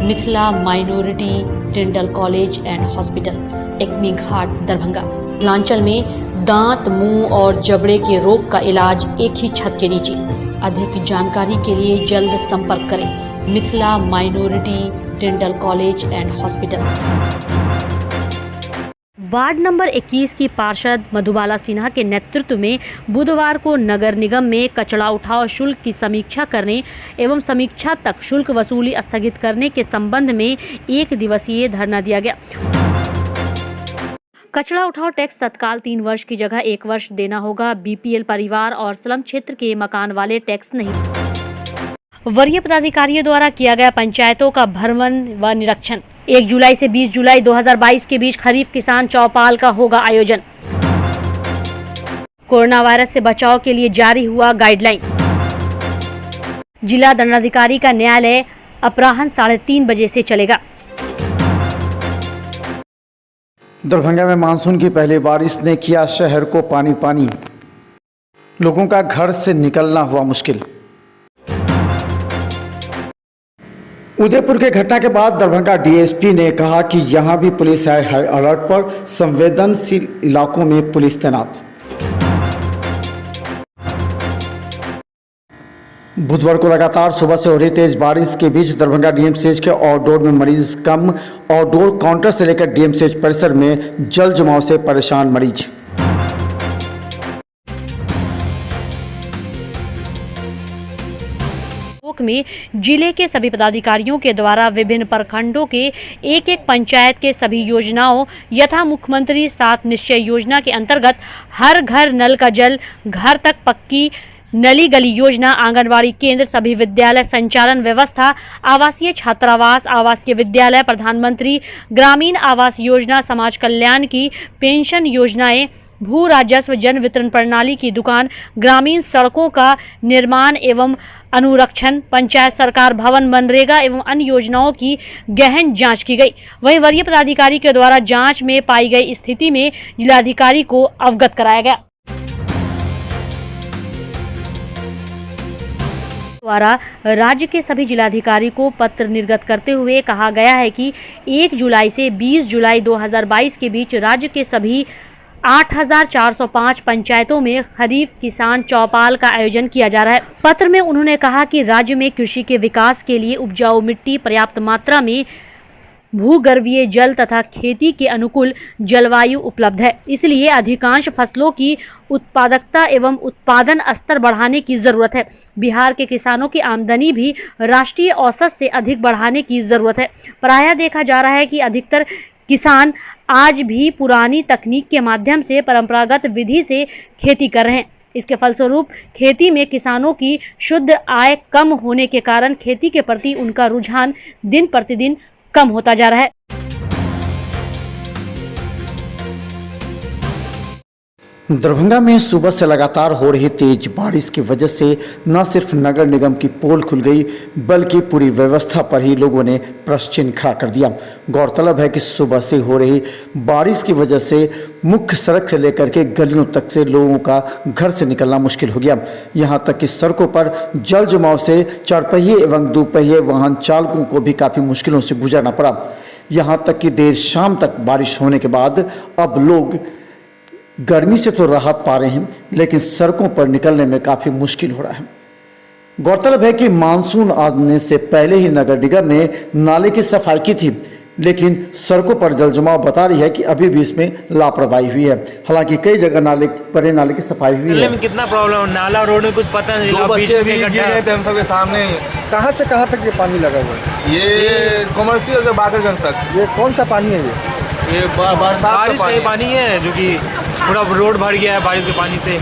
Mithila minority dental college and hospital, Ekmi Ghat, Darbhanga. Mithilanchal में दांत, मुंह और जबड़े के रोग का इलाज एक ही छत के नीचे। अधिक जानकारी के लिए जल्द संपर्क करें Mithila minority dental college and hospital. Ward number 21 की पार्षद मधुबाला सिन्हा के नेतृत्व में बुधवार को नगर निगम में कचरा उठाव शुल्क की समीक्षा करने एवं समीक्षा तक शुल्क वसूली स्थगित करने के संबंध में 1 दिवसीय धरना दिया गया। कचरा उठाव टैक्स तत्काल 3 वर्ष की जगह 1 वर्ष देना होगा। बीपीएल परिवार और स्लम क्षेत्र के मकान वाले टैक्स नहीं। वरीय पदाधिकारियों द्वारा किया गया पंचायतों का भ्रमण व निरीक्षण। 1 जुलाई से 20 जुलाई 2022 के बीच खरीफ किसान चौपाल का होगा आयोजन। कोरोना वायरस से बचाव के लिए जारी हुआ गाइडलाइन। जिला दंडाधिकारी का न्यायालय अपराह्न 3:30 बजे से चलेगा। दरभंगा में मानसून की पहली बारिश ने किया शहर को पानी पानी। लोगों का घर से निकलना हुआ मुश्किल। उदयपुर के घटना के बाद दरभंगा डीएसपी ने कहा कि यहां भी पुलिस है हाई अलर्ट पर, संवेदनशील इलाकों में पुलिस तैनात। बुधवार को लगातार सुबह से हो रही तेज बारिश के बीच दरभंगा डीएमसीएच के आउटडोर में मरीज कम। आउटडोर काउंटर से लेकर डीएमसीएच परिसर में जल जमाव से परेशान मरीज। में जिले के सभी पदाधिकारियों के द्वारा विभिन्न प्रखंडों के एक पंचायत के सभी योजनाओं यथा मुख्यमंत्री 7 निश्चय योजना के अंतर्गत हर घर नल का जल, घर तक पक्की नली गली योजना, आंगनबाड़ी केंद्र, सभी विद्यालय संचालन व्यवस्था, आवासीय छात्रावास, आवासीय विद्यालय, प्रधानमंत्री ग्रामीण आवास योजना, समाज कल्याण की पेंशन योजनाएं, भू राजस्व जन वितरण प्रणाली की दुकान, ग्रामीण सड़कों का निर्माण एवं अनुरक्षण, पंचायत सरकार भवन, मनरेगा एवं अन्य योजनाओं की गहन जांच की गई। वहीं वरीय पदाधिकारी के द्वारा जांच में पाई गई स्थिति में जिलाधिकारी को अवगत कराया गया। द्वारा राज्य के सभी जिलाधिकारी को पत्र निर्गत करते हुए कहा गया है कि 1 जुलाई से 20 जुलाई 2022 के बीच राज्य के सभी 8,405 पंचायतों में खरीफ किसान चौपाल का आयोजन किया जा रहा है। पत्र में उन्होंने कहा कि राज्य में कृषि के विकास के लिए उपजाऊ मिट्टी, पर्याप्त मात्रा में भूगर्भीय जल तथा खेती के अनुकूल जलवायु उपलब्ध है। इसलिए अधिकांश फसलों की उत्पादकता एवं उत्पादन स्तर बढ़ाने की जरूरत है। बिहार के किसानों की आमदनी भी राष्ट्रीय औसत से अधिक बढ़ाने की जरूरत है। प्रायः देखा जा रहा है कि अधिकतर किसान आज भी पुरानी तकनीक के माध्यम से परंपरागत विधि से खेती कर रहे हैं। इसके फलस्वरूप खेती में किसानों की शुद्ध आय कम होने के कारण खेती के प्रति उनका रुझान दिन प्रतिदिन कम होता जा रहा है। दरभंगा में सुबह से लगातार हो रही तेज बारिश की वजह से न सिर्फ नगर निगम की पोल खुल गई बल्कि पूरी व्यवस्था पर ही लोगों ने प्रश्न चिन्ह खड़ा कर दिया। गौरतलब है कि सुबह से हो रही बारिश की वजह से मुख्य सड़क से लेकर के गलियों तक से लोगों का घर से निकलना मुश्किल हो गया। यहां तक कि सड़कों पर जल जमाव से 4 पहिए एवं 2 पहिए वाहन चालकों को भी काफ़ी मुश्किलों से गुजरना पड़ा। यहाँ तक कि देर शाम तक बारिश होने के बाद अब लोग गर्मी से तो राहत पा रहे हैं, लेकिन सड़कों पर निकलने में काफ़ी मुश्किल हो रहा है। गौरतलब है कि मानसून आने से पहले ही नगर निगम ने नाले की सफाई की थी, लेकिन सड़कों पर जल जमाव बता रही है कि अभी भी इसमें लापरवाही हुई है। हालांकि कई जगह नाले की सफाई हुई है। में कितना प्रॉब्लम, नाला रोड में कुछ पता नहीं। 2 बच्चे भी गिर गए थे हम सबके सामने। कहाँ से कहाँ तक ये पानी लगा हुआ है? ये कॉमर्शियल से बाकरगंज तक। ये कौन सा पानी है? ये बरसात बारिश का पानी है जो कि पूरा रोड भर गया है बारिश के पानी से।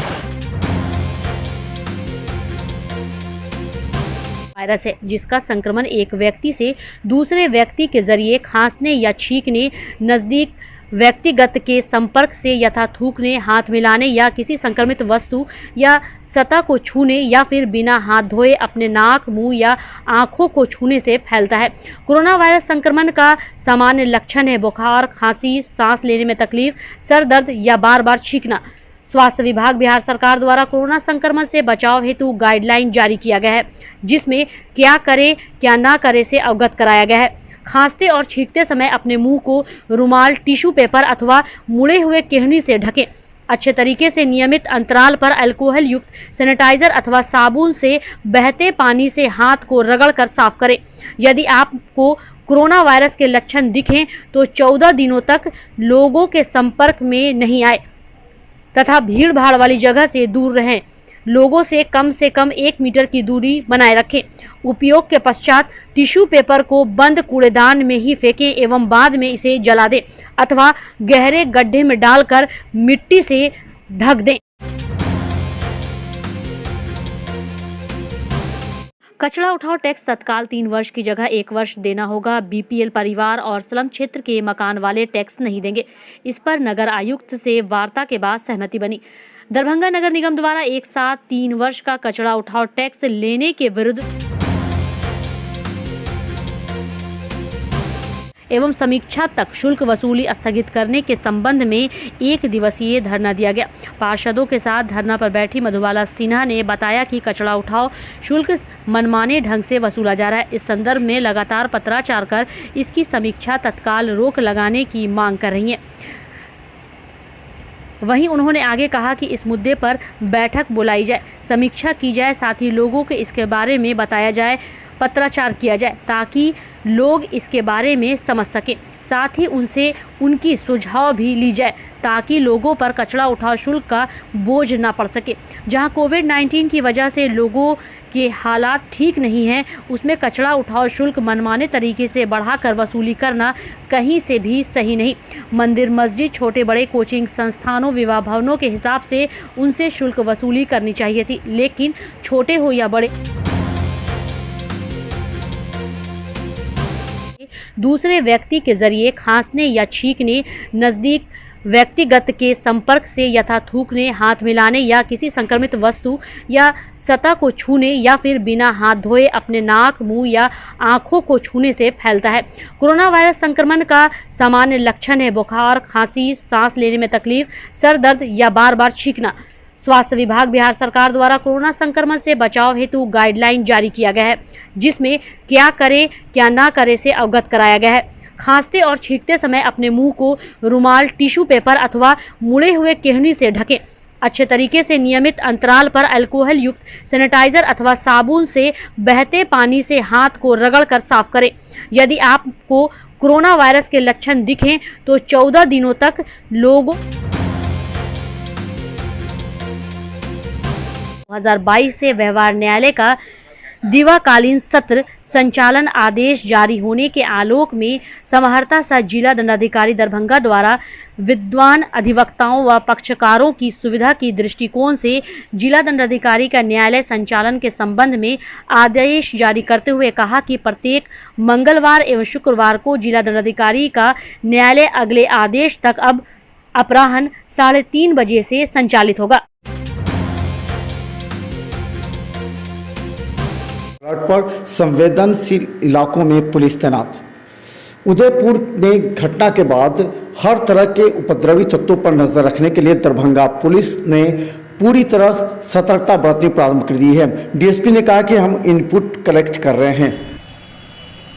वायरस है जिसका संक्रमण एक व्यक्ति से दूसरे व्यक्ति के जरिए खांसने या छींकने, नजदीक व्यक्तिगत के संपर्क से यथा थूकने, हाथ मिलाने या किसी संक्रमित वस्तु या सतह को छूने या फिर बिना हाथ धोए अपने नाक, मुंह या आंखों को छूने से फैलता है। कोरोना वायरस संक्रमण का सामान्य लक्षण है बुखार, खांसी, सांस लेने में तकलीफ, सर दर्द या बार बार छींकना। स्वास्थ्य विभाग बिहार सरकार द्वारा कोरोना संक्रमण से बचाव हेतु गाइडलाइन जारी किया गया है, जिसमें क्या करे क्या ना करे से अवगत कराया गया है। खांसते और छींकते समय अपने मुंह को रुमाल, टिश्यू पेपर अथवा मुड़े हुए केहनी से ढकें। अच्छे तरीके से नियमित अंतराल पर अल्कोहल युक्त सैनिटाइजर अथवा साबुन से बहते पानी से हाथ को रगड़कर साफ करें। यदि आपको कोरोना वायरस के लक्षण दिखें तो 14 दिनों तक लोगों के संपर्क में नहीं आए तथा भीड़ भाड़ वाली जगह से दूर रहें। लोगों से कम 1 मीटर की दूरी बनाए रखें। उपयोग के पश्चात टिश्यू पेपर को बंद कूड़ेदान में ही फेंकें एवं बाद में इसे जला दें अथवा गहरे गड्ढे में डालकर मिट्टी से ढक दें। कचरा उठाओ टैक्स तत्काल 3 वर्ष की जगह 1 वर्ष देना होगा। बीपीएल परिवार और स्लम क्षेत्र के मकान वाले टैक्स नहीं देंगे। इस पर नगर आयुक्त से वार्ता के बाद सहमति बनी। दरभंगा नगर निगम द्वारा एक साथ 3 वर्ष का कचरा उठाओ टैक्स लेने के विरुद्ध एवं समीक्षा तक शुल्क वसूली स्थगित करने के संबंध में 1 दिवसीय धरना दिया गया। पार्षदों के साथ धरना पर बैठी मधुबाला सिन्हा ने बताया कि कचरा उठाओ शुल्क मनमाने ढंग से वसूला जा रहा है। इस संदर्भ में लगातार पत्राचार कर इसकी समीक्षा तत्काल रोक लगाने की मांग कर रही है। वहीं उन्होंने आगे कहा कि इस मुद्दे पर बैठक बुलाई जाए, समीक्षा की जाए, साथ ही लोगों को इसके बारे में बताया जाए, पत्राचार किया जाए ताकि लोग इसके बारे में समझ सकें। साथ ही उनसे उनकी सुझाव भी ली जाए ताकि लोगों पर कचरा उठाओ शुल्क का बोझ ना पड़ सके। जहां कोविड-19 की वजह से लोगों के हालात ठीक नहीं हैं, उसमें कचरा उठाओ शुल्क मनमाने तरीके से बढ़ाकर वसूली करना कहीं से भी सही नहीं। मंदिर, मस्जिद, छोटे बड़े कोचिंग संस्थानों, विवाह भवनों के हिसाब से उनसे शुल्क वसूली करनी चाहिए थी, लेकिन छोटे हो या बड़े दूसरे व्यक्ति के जरिए खांसने या छींकने, नज़दीक व्यक्तिगत के संपर्क से यथा थूकने, हाथ मिलाने या किसी संक्रमित वस्तु या सतह को छूने या फिर बिना हाथ धोए अपने नाक, मुंह या आंखों को छूने से फैलता है। कोरोना वायरस संक्रमण का सामान्य लक्षण है बुखार, खांसी, सांस लेने में तकलीफ, सर दर्द या बार बार छींकना। स्वास्थ्य विभाग बिहार सरकार द्वारा कोरोना संक्रमण से बचाव हेतु गाइडलाइन जारी किया गया है, जिसमें क्या करें क्या ना करें से अवगत कराया गया है। खांसते और छींकते समय अपने मुंह को रुमाल, टिश्यू पेपर अथवा मुड़े हुए केहनी से ढकें। अच्छे तरीके से नियमित अंतराल पर अल्कोहल युक्त सैनिटाइजर अथवा साबुन से बहते पानी से हाथ को रगड़कर साफ करें। यदि आपको कोरोना वायरस के लक्षण दिखें तो 14 दिनों तक लोगों 2022 से व्यवहार न्यायालय का दिवाकालीन सत्र संचालन आदेश जारी होने के आलोक में समाहर्ता सह जिला दंडाधिकारी दरभंगा द्वारा विद्वान अधिवक्ताओं व पक्षकारों की सुविधा की दृष्टिकोण से जिला दंडाधिकारी का न्यायालय संचालन के संबंध में आदेश जारी करते हुए कहा कि प्रत्येक मंगलवार एवं शुक्रवार को जिला दंडाधिकारी का न्यायालय अगले आदेश तक अब अपराह्न 3:30 बजे से संचालित होगा। पर संवेदनशील इलाकों में पुलिस तैनात। उदयपुर में घटना के बाद हर तरह के उपद्रवी तत्वों पर नजर रखने के लिए दरभंगा पुलिस ने पूरी तरह सतर्कता बरतनी प्रारंभ कर दी है। डीएसपी ने कहा कि हम इनपुट कलेक्ट कर रहे हैं।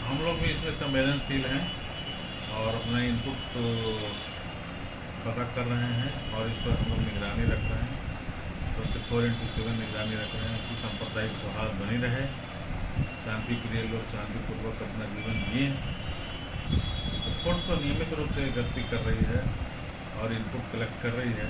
हम लोग भी इसमें संवेदनशील हैं और अपना इनपुट पता कर रहे हैं और इस पर हम लोग निगरानी रख रहे हैं। 24/7 निगरानी रख रहे हैं कि सांप्रदायिक सौहार्द बनी रहे, शांति प्रिय लोग शांतिपूर्वक अपना जीवन जिए। फोर्स तो नियमित रूप से गश्ती कर रही है और इनपुट कलेक्ट कर रही है।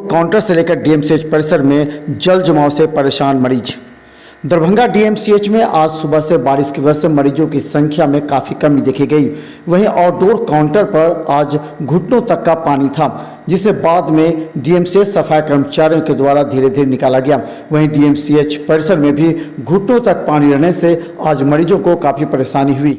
काउंटर से लेकर डीएमसीएच परिसर में जल जमाव से परेशान मरीज। दरभंगा डीएमसीएच में आज सुबह से बारिश की वजह से मरीजों की संख्या में काफ़ी कमी देखी गई। वहीं आउटडोर काउंटर पर आज घुटनों तक का पानी था, जिसे बाद में डीएमसीएच सफाई कर्मचारियों के द्वारा धीरे धीरे निकाला गया। वहीं डीएमसीएच परिसर में भी घुटनों तक पानी रहने से आज मरीजों को काफ़ी परेशानी हुई।